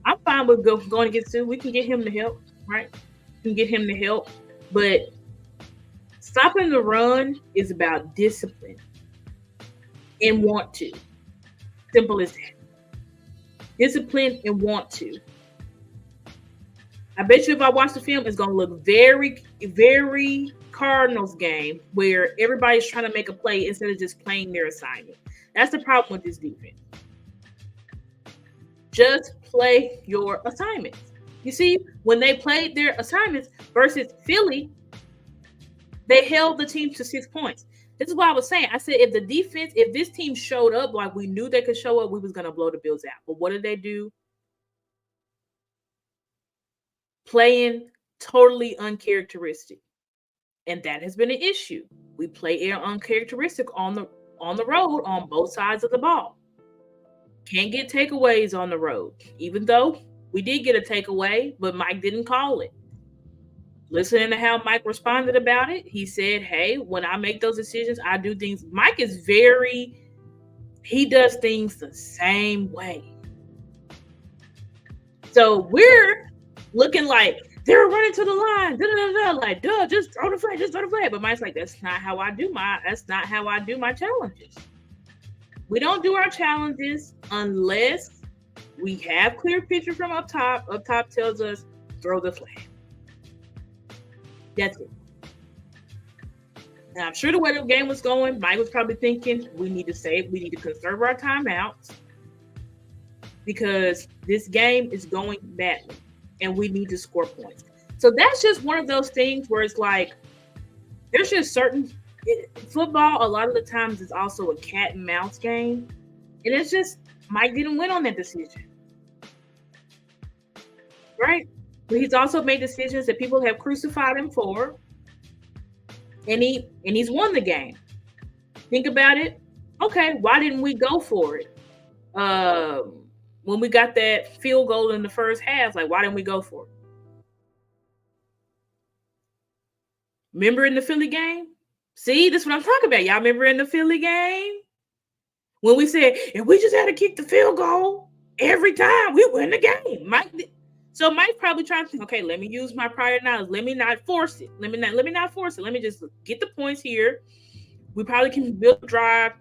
I'm fine with going to get Suh. We can get him to help, right? We can get him to help. But stopping the run is about discipline and want to. Simple as that. Discipline and want to. I bet you if I watch the film, it's going to look very, very Cardinals game where everybody's trying to make a play instead of just playing their assignment. That's the problem with this defense. Just play your assignments. You see, when they played their assignments versus Philly, they held the team to 6 points. This is what I was saying. I said if this team showed up like we knew they could show up, we was going to blow the Bills out. But what did they do? Playing totally uncharacteristic. And that has been an issue. We play uncharacteristic on the road on both sides of the ball. Can't get takeaways on the road, even though we did get a takeaway, but Mike didn't call it. Listening to how Mike responded about it, he said, hey, when I make those decisions, I do things. Mike is he does things the same way. So we're looking like they're running to the line, like, just throw the flag. But Mike's like, that's not how I do my challenges. We don't do our challenges unless we have clear picture from up top. Up top tells us throw the flag. That's it. And I'm sure the way the game was going, Mike was probably thinking we need to conserve our timeouts because this game is going badly and we need to score points. So that's just one of those things where it's like there's just football a lot of the times is also a cat and mouse game. And it's just Mike didn't win on that decision. Right? But he's also made decisions that people have crucified him for. And he's won the game. Think about it. Okay, why didn't we go for it? When we got that field goal in the first half, like why didn't we go for it? Remember in the Philly game? See, this is what I'm talking about. Y'all remember in the Philly game? When we said, if we just had to kick the field goal every time, we win the game. Mike's probably trying to think, okay, let me use my prior knowledge. Let me not force it. Let me not force it. Let me just get the points here. We probably can build a drive.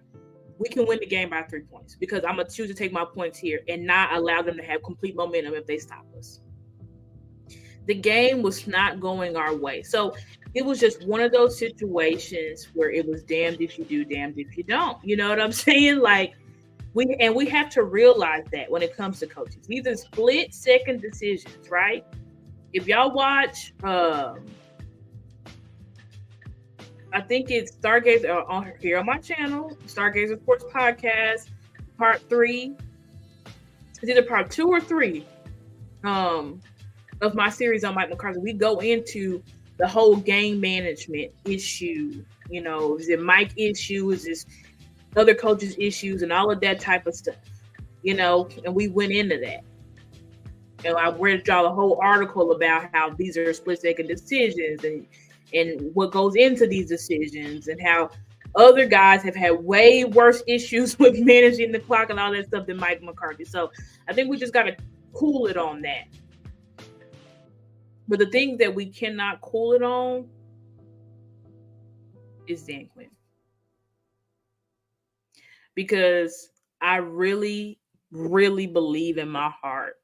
We can win the game by 3 points because I'm going to choose to take my points here and not allow them to have complete momentum if they stop us. The game was not going our way. So it was just one of those situations where it was damned if you do, damned if you don't. You know what I'm saying? Like we have to realize that when it comes to coaches. These are split-second decisions, right? If y'all watch, I think it's Stargazer on here on my channel, Stargazers Sports Podcast, Part 3. It's either Part 2 or 3 of my series on Mike McCarthy. We go into the whole game management issue. You know, is it Mike issue? Is this other coaches' issues and all of that type of stuff? You know, and we went into that. And I read y'all a whole article about how these are split-second decisions and what goes into these decisions and how other guys have had way worse issues with managing the clock and all that stuff than Mike McCarthy. So I think we just got to cool it on that. But the thing that we cannot cool it on is Dan Quinn. Because I really, really believe in my heart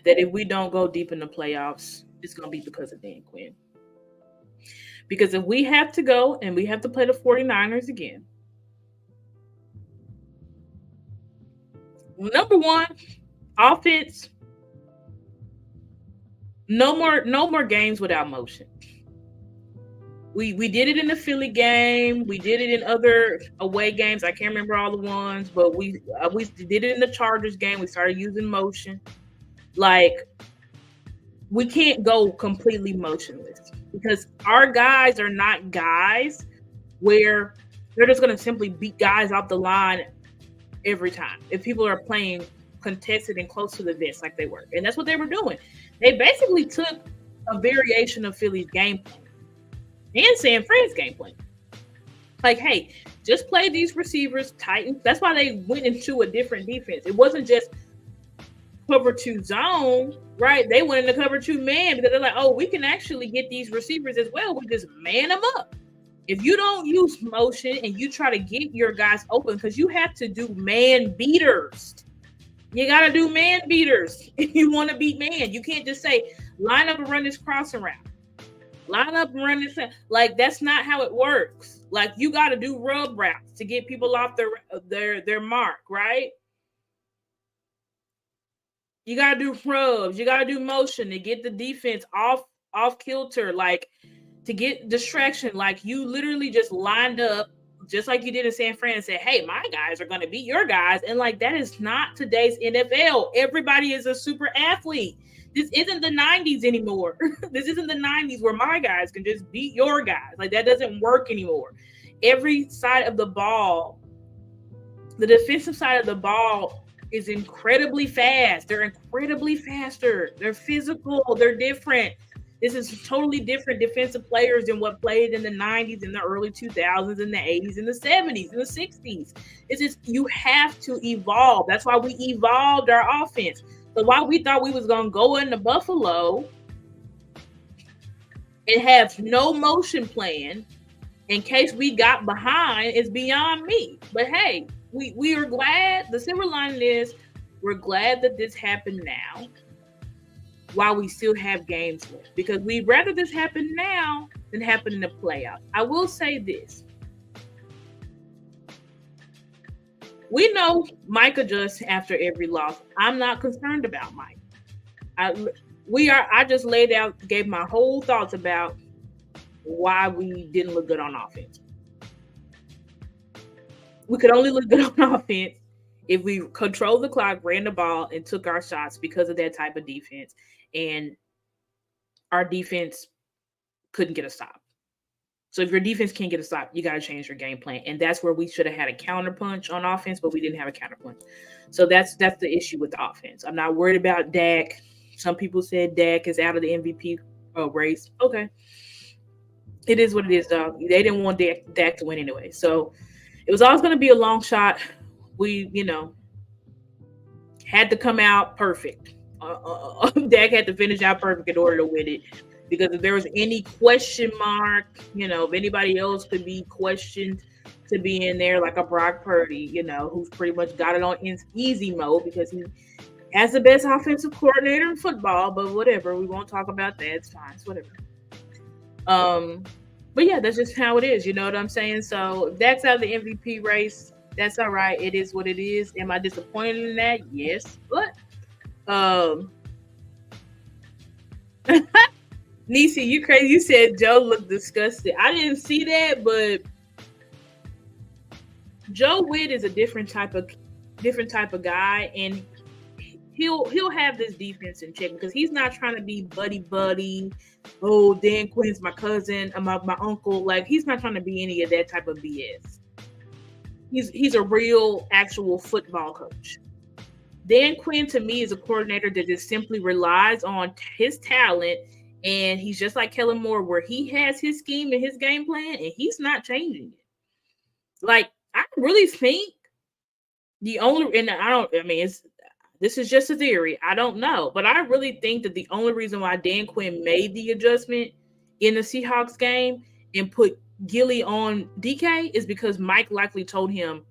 that if we don't go deep in the playoffs, it's going to be because of Dan Quinn. Because if we have to go and we have to play the 49ers again, number one, offense, no more games without motion. We did it in the Philly game. We did it in other away games. I can't remember all the ones, but we did it in the Chargers game. We started using motion. Like, we can't go completely motionless because our guys are not guys where they're just going to simply beat guys off the line every time. If people are playing contested and close to the vest like they were. And that's what they were doing. They basically took a variation of Philly's game plan. and San Fran's game plan. Like, hey, just play these receivers tight. That's why they went into a different defense. It wasn't just cover 2 zone, right? They went into cover 2 man because they're like, oh, we can actually get these receivers as well. We just man them up. If you don't use motion and you try to get your guys open, because you have to do man beaters. You got to do man beaters if you want to beat man. You can't just say, line up and run this crossing route. Line up and run this. Like, that's not how it works. Like, you got to do rub routes to get people off their mark, right? You got to do rubs. You got to do motion to get the defense off kilter, like to get distraction. Like, you literally just lined up just like you did in San Fran and said, hey, my guys are going to beat your guys. And like, that is not today's NFL. Everybody is a super athlete. This isn't the 90s anymore. This isn't the 90s where my guys can just beat your guys. Like, that doesn't work anymore. Every side of the ball, the defensive side of the ball is incredibly fast. They're incredibly faster. They're physical. They're different. This is totally different defensive players than what played in the 90s, in the early 2000s, in the 80s, in the 70s, in the 60s. It's just, you have to evolve. That's why we evolved our offense. So while we thought we was going to go into Buffalo and have no motion plan in case we got behind, is beyond me. But hey, we are glad. The silver lining is we're glad that this happened now while we still have games left, because we'd rather this happen now than happen in the playoffs. I will say this. We know Mike adjusts after every loss. I'm not concerned about Mike. I just laid out, gave my whole thoughts about why we didn't look good on offense. We could only look good on offense if we controlled the clock, ran the ball, and took our shots because of that type of defense. And our defense couldn't get a stop. So if your defense can't get a stop, you got to change your game plan. And that's where we should have had a counterpunch on offense, but we didn't have a counterpunch. So that's the issue with the offense. I'm not worried about Dak. Some people said Dak is out of the MVP race. Okay. It is what it is, dog. They didn't want Dak to win anyway. So it was always going to be a long shot. We, had to come out perfect. Dak had to finish out perfect in order to win it. Because if there was any question mark, if anybody else could be questioned to be in there, like a Brock Purdy, who's pretty much got it on easy mode because he has the best offensive coordinator in football, but whatever. We won't talk about that. It's fine. It's whatever. But yeah, that's just how it is. You know what I'm saying? So if Dak's out of the MVP race, that's all right. It is what it is. Am I disappointed in that? Yes. But Nisi, you crazy. You said Joe looked disgusted. I didn't see that, but Joe Witt is a different type of guy, and he'll have this defense in check because he's not trying to be buddy. Oh, Dan Quinn's my cousin, my uncle. Like, he's not trying to be any of that type of BS. He's a real, actual football coach. Dan Quinn, to me, is a coordinator that just simply relies on his talent. And he's just like Kellen Moore, where he has his scheme and his game plan, and he's not changing it. Like, I really think this is just a theory. I don't know. But I really think that the only reason why Dan Quinn made the adjustment in the Seahawks game and put Gilly on DK is because Mike likely told him,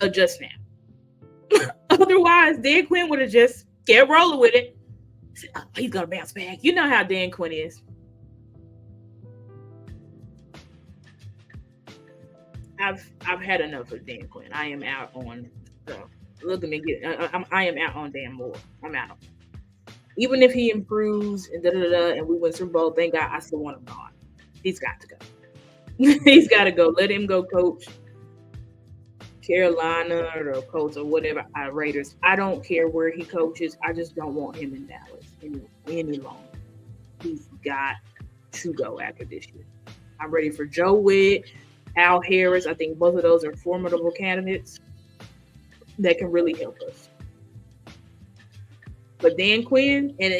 adjust now. Otherwise, Dan Quinn would have just kept rolling with it. Oh, he's gonna bounce back. You know how Dan Quinn is. I've had enough of Dan Quinn. I am out on. Look at me. I am out on Dan Moore. I'm out. Even if he improves and and we win Super Bowl, thank God, I still want him gone. He's got to go. He's got to go. Let him go, coach Carolina or coach or whatever. Raiders. I don't care where he coaches. I just don't want him in Dallas any longer. He's got to go after this year. I'm ready for Joe Witt, Al Harris. I think both of those are formidable candidates that can really help us. But Dan Quinn, and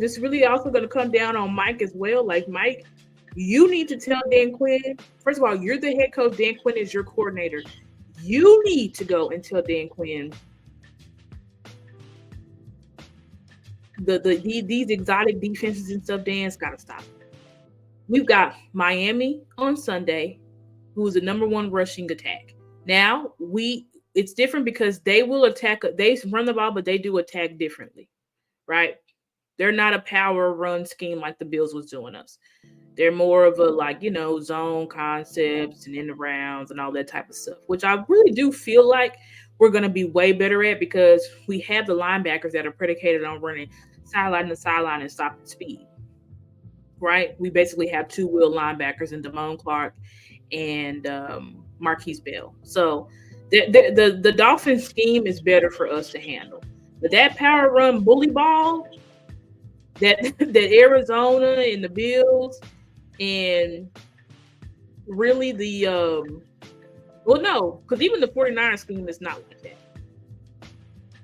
this really also going to come down on Mike as well. Like, Mike You need to tell Dan Quinn, first of all, you're the head coach. Dan Quinn is your coordinator. You need to go and tell Dan Quinn these exotic defenses and stuff, Dan's got to stop. We've got Miami on Sunday, who is the number one rushing attack. Now, it's different because they will attack. They run the ball, but they do attack differently, right? They're not a power run scheme like the Bills was doing us. They're more of a, zone concepts and in the rounds and all that type of stuff, which I really do feel like we're going to be way better at because we have the linebackers that are predicated on running sideline to sideline and stopping speed, right? We basically have two-wheel linebackers in Damone Clark and Marquise Bell. So the Dolphins scheme is better for us to handle. But that power run bully ball that Arizona and the Bills and really because even the 49ers scheme is not like that.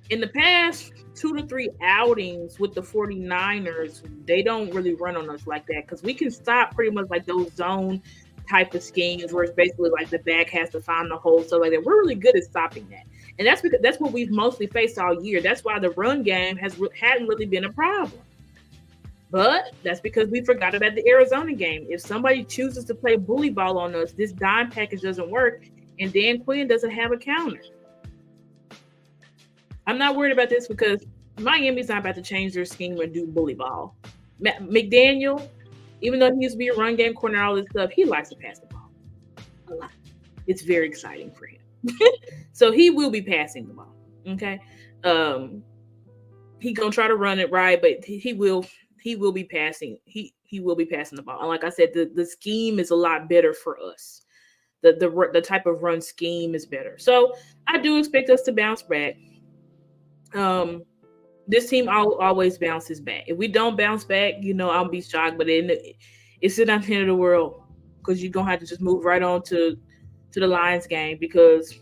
In the past 2 to 3 outings with the 49ers, they don't really run on us like that because we can stop pretty much like those zone type of schemes where it's basically like the back has to find the hole, stuff like that. We're really good at stopping that. And that's because that's what we've mostly faced all year. That's why the run game hadn't really been a problem. But that's because we forgot about the Arizona game. If somebody chooses to play bully ball on us, this dime package doesn't work, and Dan Quinn doesn't have a counter. I'm not worried about this because Miami's not about to change their scheme and do bully ball. McDaniel, even though he used to be a run game corner, all this stuff, he likes to pass the ball a lot. It's very exciting for him. So he will be passing the ball. Okay. He gonna try to run it right, but he will be passing. He will be passing the ball. And like I said, the scheme is a lot better for us. The type of run scheme is better. So I do expect us to bounce back. This team always bounces back. If we don't bounce back, I'll be shocked. But it's not the end of the world because you're gonna have to just move right on to the Lions game because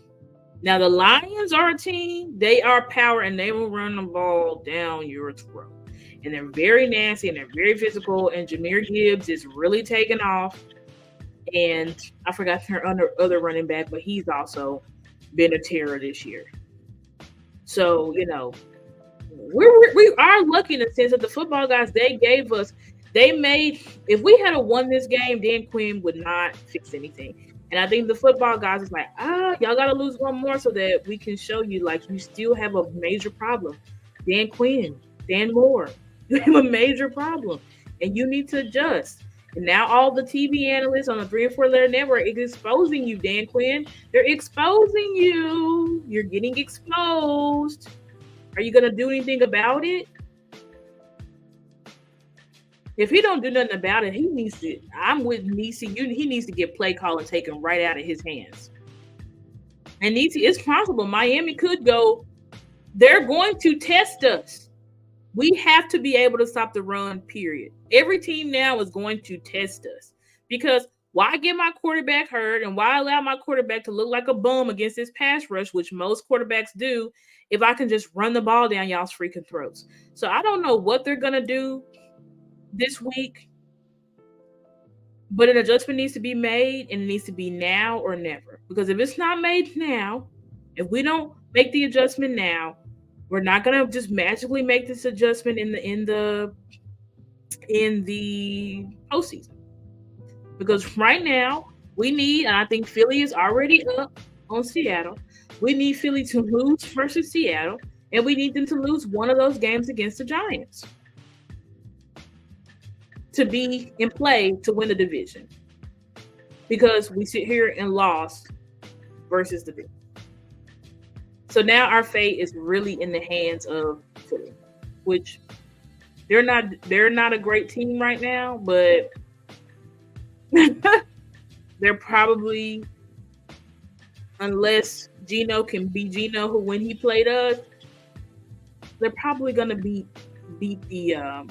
now the Lions are a team. They are power and they will run the ball down your throat. And they're very nasty and they're very physical. And Jahmyr Gibbs is really taking off. And I forgot their other running back, but he's also been a terror this year. So, we are lucky in the sense that the football guys if we had won this game, Dan Quinn would not fix anything. And I think the football guys is like, y'all got to lose one more so that we can show you, like, you still have a major problem. Dan Quinn, Dan Moore, you have a major problem and you need to adjust. And now all the TV analysts on the 3 and 4 letter network is exposing you, Dan Quinn. They're exposing you. You're getting exposed. Are you going to do anything about it? If he don't do nothing about it, I'm with Nisi. He needs to get play calling taken right out of his hands. And Nisi, it's possible. Miami could go. They're going to test us. We have to be able to stop the run, period. Every team now is going to test us because why get my quarterback hurt and why allow my quarterback to look like a bum against this pass rush, which most quarterbacks do, if I can just run the ball down y'all's freaking throats. So I don't know what they're going to do this week, but an adjustment needs to be made and it needs to be now or never. Because if it's not made now, if we don't make the adjustment now, we're not gonna just magically make this adjustment in the postseason. Because right now we need, and I think Philly is already up on Seattle. We need Philly to lose versus Seattle, and we need them to lose one of those games against the Giants to be in play to win the division. Because we sit here and lost versus the Bills. So now our fate is really in the hands of Philly, which they're not a great team right now, but they're probably, unless Geno can be Geno, who when he played us, they're probably gonna beat the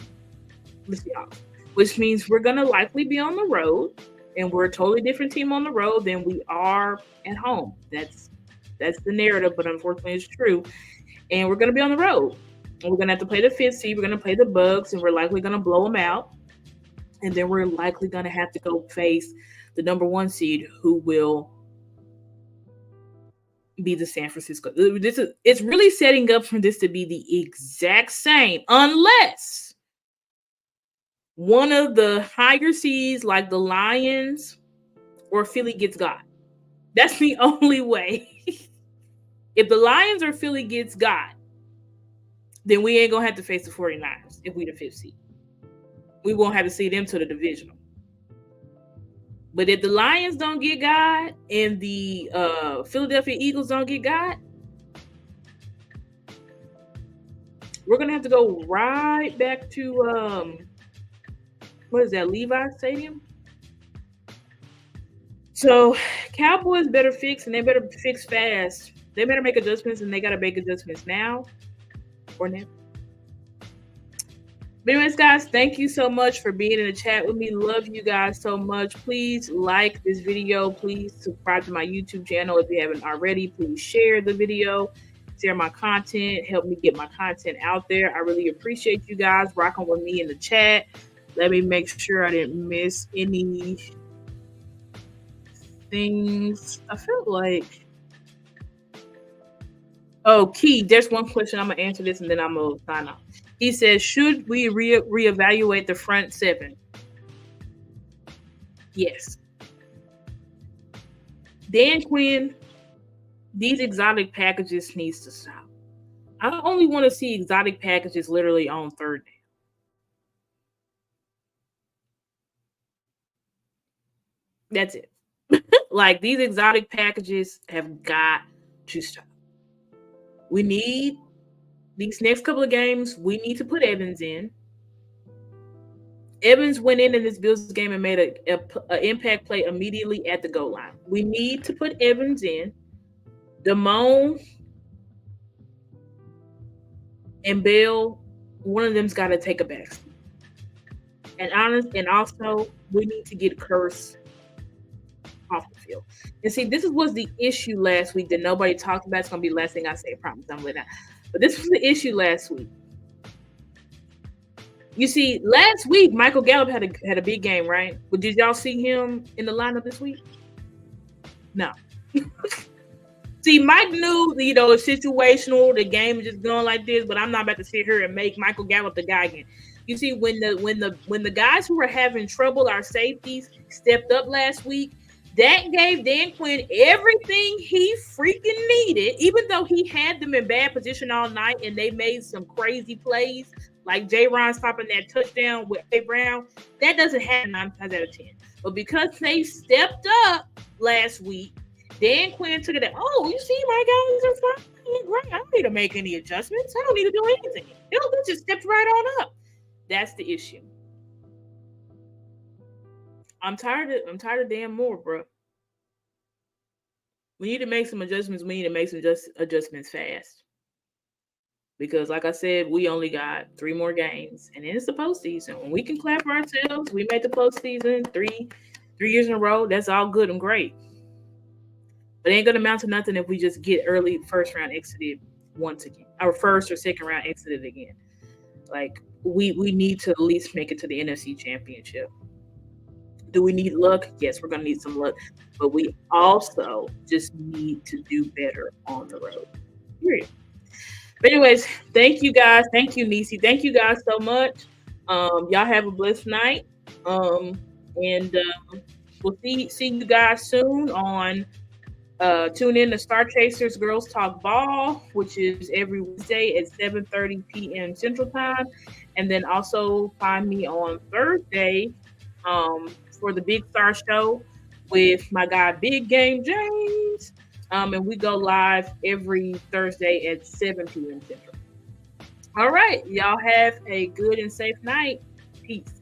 Seahawks, which means we're gonna likely be on the road, and we're a totally different team on the road than we are at home. That's the narrative, but unfortunately it's true. And we're going to be on the road. And we're going to have to play the 5th seed. We're going to play the Bucs, and we're likely going to blow them out. And then we're likely going to have to go face the number 1 seed, who will be the San Francisco. It's really setting up for this to be the exact same, unless one of the higher seeds like the Lions or Philly gets got. That's the only way. If the Lions or Philly gets got, then we ain't going to have to face the 49ers if we the 5th seed. We won't have to see them to the divisional. But if the Lions don't get got and the Philadelphia Eagles don't get got, we're going to have to go right back to, what is that, Levi Stadium? So Cowboys better fix, and they better fix fast. They better make adjustments, and they got to make adjustments now or never. But anyways, guys, thank you so much for being in the chat with me. Love you guys so much. Please like this video. Please subscribe to my YouTube channel if you haven't already. Please share the video. Share my content. Help me get my content out there. I really appreciate you guys rocking with me in the chat. Let me make sure I didn't miss any things. I felt like... Oh, Key, there's one question. I'm going to answer this, and then I'm going to sign off. He says, should we reevaluate the front 7? Yes. Dan Quinn, these exotic packages needs to stop. I only want to see exotic packages literally on 3rd down. That's it. Like, these exotic packages have got to stop. We need... These next couple of games, we need to put Evans in. Evans went in this Bills game and made an impact play immediately at the goal line. We need to put Evans in. Damone and Bell, one of them's got to take a back seat. And also, we need to get Curse off the field. And see, this was the issue last week that nobody talked about. It's going to be the last thing I say. I promise I'm with that. But this was the issue last week. You see, last week, Michael Gallup had a big game, right? But did y'all see him in the lineup this week? No. See, Mike knew, it's situational. The game is just going like this, but I'm not about to sit here and make Michael Gallup the guy again. You see, when the guys who were having trouble, our safeties, stepped up last week, that gave Dan Quinn everything he freaking needed, even though he had them in bad position all night and they made some crazy plays, like J-Ron stopping that touchdown with A. Brown. That doesn't happen 9 times out of 10. But because they stepped up last week, Dan Quinn took it at, you see, my guys are fine. Great. I don't need to make any adjustments. I don't need to do anything. They just stepped right on up. That's the issue. I'm tired of Dan Moore, bro. We need to make some adjustments. We need to make some adjustments fast. Because like I said, we only got 3 more games. And then it's the postseason. When we can clap for ourselves, we made the postseason 3 years in a row. That's all good and great. But it ain't going to amount to nothing if we just get early first round exited once again. Our first or second round exited again. Like, we need to at least make it to the NFC Championship. Do we need luck? Yes, we're going to need some luck. But we also just need to do better on the road. Period. But anyways, thank you guys. Thank you, Nisi. Thank you guys so much. Y'all have a blessed night. We'll see you guys soon on tune in to Star Chasers Girls Talk Ball, which is every Wednesday at 7:30 p.m. Central Time. And then also find me on Thursday for the Big Star Show with my guy Big Game James. And we go live every Thursday at 7 p.m. Central. All right. Y'all have a good and safe night. Peace.